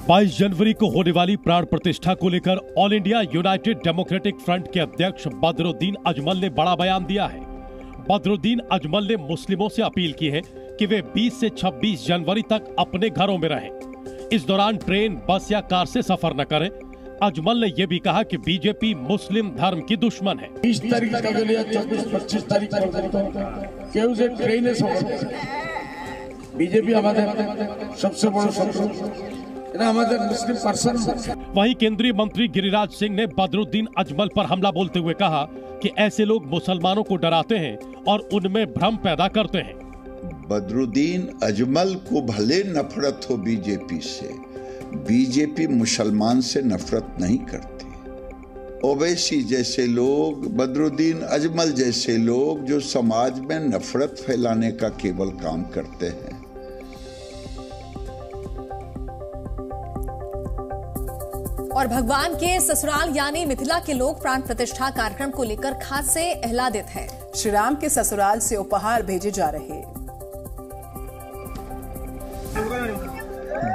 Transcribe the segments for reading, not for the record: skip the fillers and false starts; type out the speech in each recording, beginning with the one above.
22 जनवरी को होने वाली प्राण प्रतिष्ठा को लेकर all India United democratic front के अध्यक्ष बदरुद्दीन अजमल ने बड़ा बयान दिया है। बदरुद्दीन अजमल ने मुस्लिमों से अपील की है कि वे 20 से 26 जनवरी तक अपने घरों में रहें। इस दौरान ट्रेन, बस या कार से सफर न करें। अजमल ने यह भी कहा कि बीजेपी मुस्लिम धर्म की दुश्मन है। 20 तारीख का 24-25 तारीख केहू से ट्रेन बीजेपी हमारे सबसे बड़ा शत्रु, मुस्लिम पर्सन। वहीं केंद्रीय मंत्री गिरिराज सिंह ने बदरुद्दीन अजमल पर हमला बोलते हुए कहा कि ऐसे लोग मुसलमानों को डराते हैं और उनमें भ्रम पैदा करते हैं। बदरुद्दीन अजमल को भले नफरत हो बीजेपी से, बीजेपी मुसलमान से नफरत नहीं करती। ओवैसी जैसे लोग, बदरुद्दीन अजमल जैसे लोग जो समाज में नफरत फैलाने का केवल काम करते हैं। और भगवान के ससुराल यानी मिथिला के लोग प्राण प्रतिष्ठा कार्यक्रम को लेकर खासे आह्लादित हैं। श्री राम के ससुराल से उपहार भेजे जा रहे।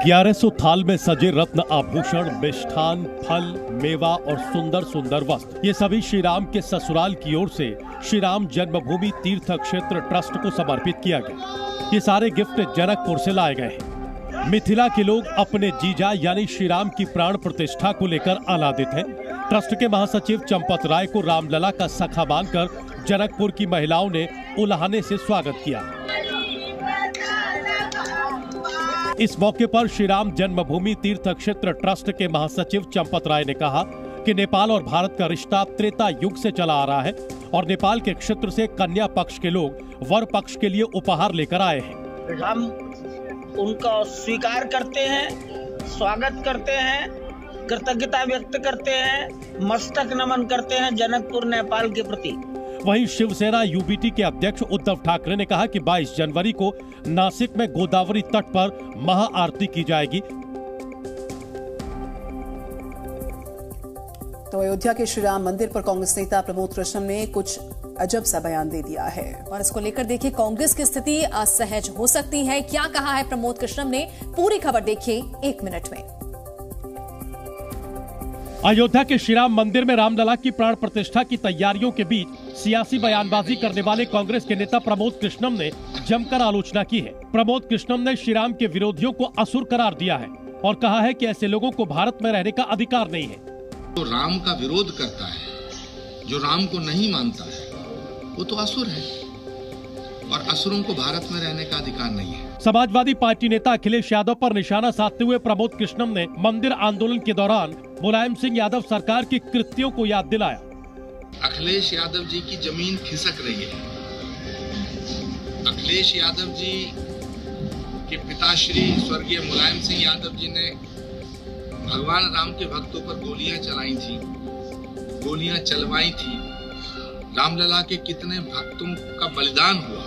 1100 थाल में सजे रत्न आभूषण, मिष्ठान, फल, मेवा और सुंदर सुंदर वस्त्र, ये सभी श्री राम के ससुराल की ओर से श्री राम जन्मभूमि तीर्थ क्षेत्र ट्रस्ट को समर्पित किया गया। ये सारे गिफ्ट जनकपुर से लाए गए हैं। मिथिला के लोग अपने जीजा यानी श्री राम की प्राण प्रतिष्ठा को लेकर आह्लादित हैं। ट्रस्ट के महासचिव चंपत राय को रामलला का सखा मानकर जनकपुर की महिलाओं ने उल्हाने से स्वागत किया। इस मौके पर श्री राम जन्मभूमि तीर्थ क्षेत्र ट्रस्ट के महासचिव चंपत राय ने कहा कि नेपाल और भारत का रिश्ता त्रेता युग से चला आ रहा है और नेपाल के क्षेत्र से कन्या पक्ष के लोग वर पक्ष के लिए उपहार लेकर आए हैं। हम उनका स्वीकार करते हैं, स्वागत करते हैं, कृतज्ञता व्यक्त करते हैं, मस्तक नमन करते हैं जनकपुर नेपाल के प्रति। वहीं शिवसेना यूबीटी के अध्यक्ष उद्धव ठाकरे ने कहा कि 22 जनवरी को नासिक में गोदावरी तट पर महाआरती की जाएगी। तो अयोध्या के श्री राम मंदिर पर कांग्रेस नेता प्रमोद कृष्णम ने कुछ अजब सा बयान दे दिया है और इसको लेकर देखिए कांग्रेस की स्थिति असहज हो सकती है। क्या कहा है प्रमोद कृष्णम ने, पूरी खबर देखिए 1 मिनट में। अयोध्या के श्री राम मंदिर में रामलला की प्राण प्रतिष्ठा की तैयारियों के बीच सियासी बयानबाजी करने वाले कांग्रेस के नेता प्रमोद कृष्णम ने जमकर आलोचना की है। प्रमोद कृष्णम ने श्री राम के विरोधियों को असुर करार दिया है और कहा है कि ऐसे लोगों को भारत में रहने का अधिकार नहीं है। जो राम का विरोध करता है, जो राम को नहीं मानता है, वो तो असुर है और असुरों को भारत में रहने का अधिकार नहीं है। समाजवादी पार्टी नेता अखिलेश यादव पर निशाना साधते हुए प्रमोद कृष्णम ने मंदिर आंदोलन के दौरान मुलायम सिंह यादव सरकार की कृत्यों को याद दिलाया। अखिलेश यादव जी की जमीन खिसक रही है। अखिलेश यादव जी के पिताश्री स्वर्गीय मुलायम सिंह यादव जी ने भगवान राम के भक्तों पर गोलियां चलाई थी, गोलियां चलवाई थी। रामलला के कितने भक्तों का बलिदान हुआ,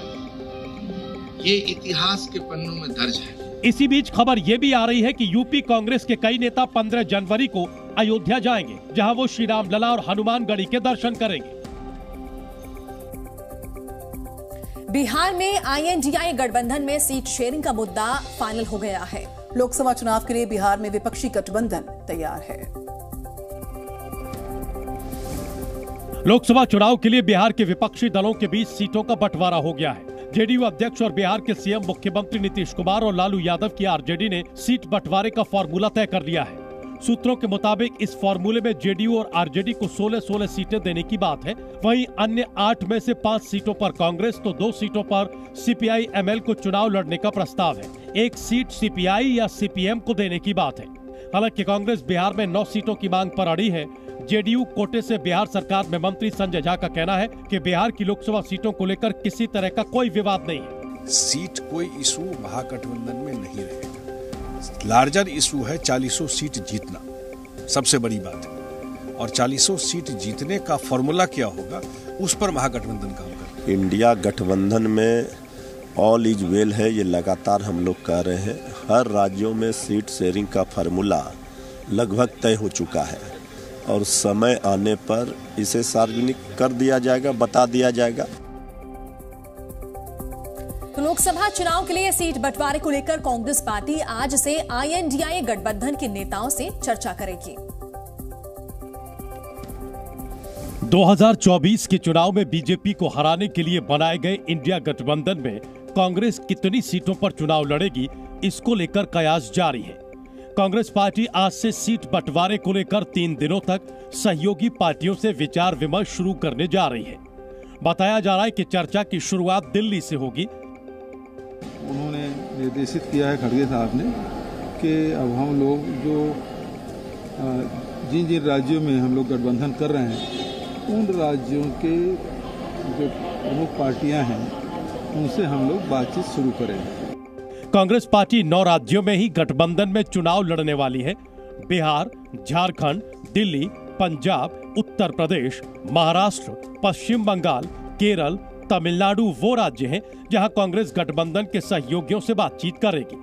ये इतिहास के पन्नों में दर्ज है। इसी बीच खबर ये भी आ रही है कि यूपी कांग्रेस के कई नेता 15 जनवरी को अयोध्या जाएंगे, जहां वो श्री रामलला और हनुमानगढ़ी के दर्शन करेंगे। बिहार में INDI गठबंधन में सीट शेयरिंग का मुद्दा फाइनल हो गया है। लोकसभा चुनाव के लिए बिहार में विपक्षी गठबंधन तैयार है। लोकसभा चुनाव के लिए बिहार के विपक्षी दलों के बीच सीटों का बंटवारा हो गया है। जेडीयू अध्यक्ष और बिहार के सीएम मुख्यमंत्री नीतीश कुमार और लालू यादव की आरजेडी ने सीट बंटवारे का फॉर्मूला तय कर लिया है। सूत्रों के मुताबिक इस फॉर्मूले में जेडीयू और आरजेडी को 16-16 सीटें देने की बात है। वहीं अन्य 8 में से 5 सीटों पर कांग्रेस तो 2 सीटों पर CPI-ML को चुनाव लड़ने का प्रस्ताव है। 1 सीट CPI या CPM को देने की बात है। हालांकि कांग्रेस बिहार में 9 सीटों की मांग पर अड़ी है। जेडीयू कोटे से बिहार सरकार में मंत्री संजय झा का कहना है कि बिहार की लोकसभा सीटों को लेकर किसी तरह का कोई विवाद नहीं है। सीट कोई इशू महागठबंधन में नहीं रहेगा। लार्जर इशू है 40 सीट जीतना, सबसे बड़ी बात है। और 40 सीट जीतने का फॉर्मूला क्या होगा, उस पर महागठबंधन काम करेगा। इंडिया गठबंधन में ऑल इज वेल है, ये लगातार हम लोग कह रहे हैं। हर राज्यों में सीट शेयरिंग का फार्मूला लगभग तय हो चुका है और समय आने पर इसे सार्वजनिक कर दिया जाएगा, बता दिया जाएगा। तो लोकसभा चुनाव के लिए सीट बंटवारे को लेकर कांग्रेस पार्टी आज से INDIA गठबंधन के नेताओं से चर्चा करेगी। 2024 के चुनाव में बीजेपी को हराने के लिए बनाए गए इंडिया गठबंधन में कांग्रेस कितनी सीटों पर चुनाव लड़ेगी, इसको लेकर कयास जारी है। कांग्रेस पार्टी आज से सीट बंटवारे को लेकर 3 दिनों तक सहयोगी पार्टियों से विचार विमर्श शुरू करने जा रही है। बताया जा रहा है कि चर्चा की शुरुआत दिल्ली से होगी। उन्होंने निर्देशित किया है खड़गे साहब ने कि अब हम लोग जो जिन जिन राज्यों में हम लोग गठबंधन कर रहे हैं उन राज्यों के जो प्रमुख पार्टियां हैं उनसे हम लोग बातचीत शुरू करेंगे। कांग्रेस पार्टी 9 राज्यों में ही गठबंधन में चुनाव लड़ने वाली है। बिहार, झारखंड, दिल्ली, पंजाब, उत्तर प्रदेश, महाराष्ट्र, पश्चिम बंगाल, केरल, तमिलनाडु वो राज्य हैं जहां कांग्रेस गठबंधन के सहयोगियों से बातचीत करेगी।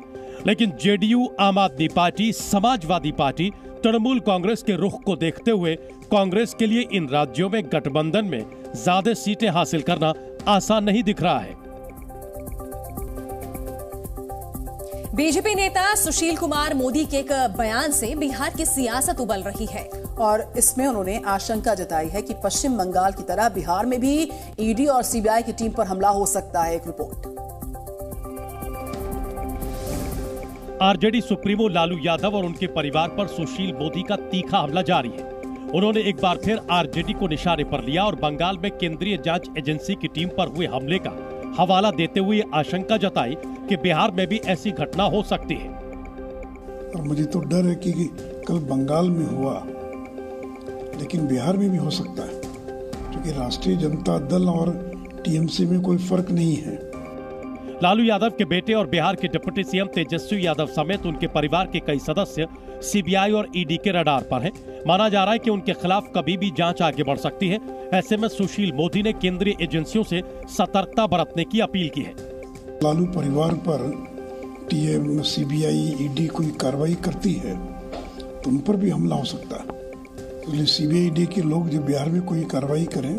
लेकिन जेडीयू, आम आदमी पार्टी, समाजवादी पार्टी, तृणमूल कांग्रेस के रुख को देखते हुए कांग्रेस के लिए इन राज्यों में गठबंधन में ज्यादा सीटें हासिल करना आसान नहीं दिख रहा है। बीजेपी नेता सुशील कुमार मोदी के एक बयान से बिहार की सियासत उबल रही है और इसमें उन्होंने आशंका जताई है कि पश्चिम बंगाल की तरह बिहार में भी ईडी और सीबीआई की टीम पर हमला हो सकता है। एक report. RJD supremo Lalu Yadav और उनके परिवार पर सुशील मोदी का तीखा हमला जारी है। उन्होंने एक बार फिर आरजेडी को निशाने पर लिया और बंगाल में केंद्रीय जांच एजेंसी की टीम पर हुए हमले का हवाला देते हुए आशंका जताई कि बिहार में भी ऐसी घटना हो सकती है। और मुझे तो डर है कि कल बंगाल में हुआ लेकिन बिहार में भी हो सकता है, क्योंकि राष्ट्रीय जनता दल और टीएमसी में कोई फर्क नहीं है। लालू यादव के बेटे और बिहार के डिप्टी सीएम तेजस्वी यादव समेत उनके परिवार के कई सदस्य सीबीआई और ईडी के रडार पर हैं। माना जा रहा है कि उनके खिलाफ कभी भी जांच आगे बढ़ सकती है। ऐसे में सुशील मोदी ने केंद्रीय एजेंसियों से सतर्कता बरतने की अपील की है। लालू परिवार पर टीएम, सीबीआई, ईडी कोई कार्रवाई करती है तो उन पर भी हमला हो सकता है। इसलिए सीबीआई, ईडी के लोग जब बिहार में कोई कार्रवाई करें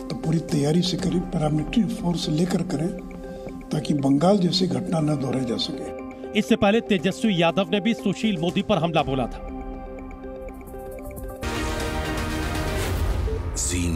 तो पूरी तैयारी से करें, पैरामिलिट्री फोर्स लेकर करें, ताकि बंगाल जैसी घटना न दोहराई जा सके। इससे पहले तेजस्वी यादव ने भी सुशील मोदी पर हमला बोला था। जी